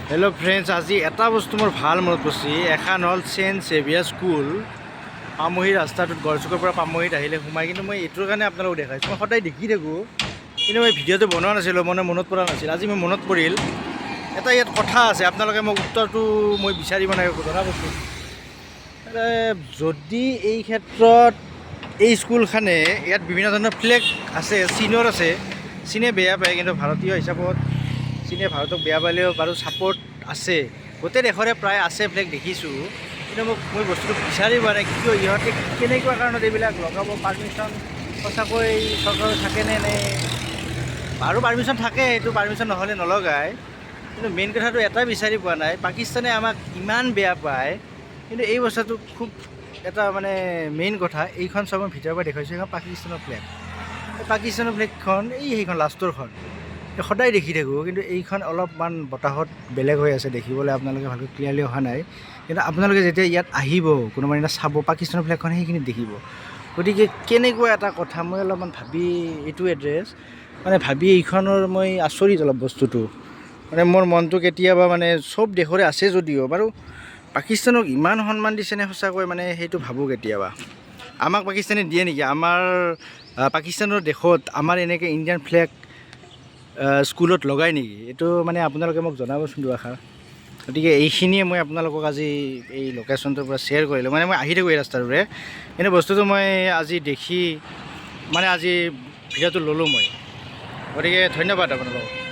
Hello' friends, আজি এটা বস্তু মোৰ ভাল মনত পৰিছে। এখন হ'ল চেণ্ট ছেভিয়াৰ স্কুল, পামহি ৰাস্তাটোত গড়চুকৰ পৰা পামহিত আহিলে সোমাই। কিন্তু মই এইটোৰ কাৰণে আপোনালোকক দেখাইছোঁ। মই সদায় দেখি থাকোঁ, কিন্তু মই ভিডিঅ'টো বনোৱা নাছিলোঁ, মনত পৰা নাছিল। আজি মোৰ মনত পৰিল। এটা ইয়াত কথা আছে, আপোনালোকে মোক উত্তৰটো মই বিচাৰিব নাই জনাবচোন। যদি এই ক্ষেত্ৰত এই স্কুলখনে ইয়াত বিভিন্ন ধৰণৰ ফ্লেগ আছে, চিনৰ আছে, চীনে বেয়া পায়, কিন্তু ভাৰতীয় হিচাপত চীনে ভাৰতক বেয়া পালেও বাৰু ছাপৰ্ট আছে। গোটেই দেশৰে প্ৰায় আছে ফ্লেগ দেখিছোঁ, কিন্তু মই বস্তুটো বিচাৰি পোৱা নাই। কিয় ইহঁতে কেনেকুৱা কাৰণত এইবিলাক লগাব? পাৰ্মিশ্যন সঁচাকৈ চৰকাৰৰ থাকেনে নে? বাৰু পাৰ্মিশ্যন থাকে, সেইটো পাৰ্মিশ্যন নহ'লে নলগায়। কিন্তু মেইন কথাটো এটাই বিচাৰি পোৱা নাই, পাকিস্তানে আমাক ইমান বেয়া পায়, কিন্তু এই বস্তুটো খুব এটা মানে মেইন কথা। এইখন চব মই ভিতৰৰ পৰা দেখুৱাইছোঁ, এইখন পাকিস্তানৰ ফ্লেগ। এই পাকিস্তানৰ ফ্লেগখন সেইখন লাষ্টৰখন সদায় দেখি থাকোঁ, কিন্তু এইখন অলপমান বতাহত বেলেগ হৈ আছে দেখিবলৈ। আপোনালোকে ভালকৈ ক্লিয়াৰলি অহা নাই, কিন্তু আপোনালোকে যেতিয়া ইয়াত আহিব কোনোবা দিনা চাব পাকিস্তানৰ ফ্লেগখন সেইখিনি দেখিব। গতিকে কেনেকুৱা এটা কথা, মই অলপমান ভাবি এইটো এড্ৰেছ মানে ভাবি এইখনৰ মই আচৰিত অলপ বস্তুটো। মানে মোৰ মনটো কেতিয়াবা মানে চব দেশৰে আছে যদিও বাৰু পাকিস্তানক ইমান সন্মান দিছেনে সঁচাকৈ, মানে সেইটো ভাবোঁ কেতিয়াবা। আমাক পাকিস্তানে দিয়ে নেকি? আমাৰ পাকিস্তানৰ দেশত আমাৰ এনেকৈ ইণ্ডিয়ান ফ্লেগ স্কুলত লগাই নেকি? এইটো মানে আপোনালোকে মোক জনাবচোন দুআষাৰ। গতিকে এইখিনিয়ে মই আপোনালোকক আজি এই লোকেশ্যনটোৰ পৰা শ্বেয়াৰ কৰিলোঁ। মানে মই আহি থাকোঁ এই ৰাস্তাটোৰে, কিন্তু বস্তুটো মই আজি দেখি মানে আজি ভিডিঅ'টো ল'লোঁ মই। গতিকে ধন্যবাদ আপোনালোকক।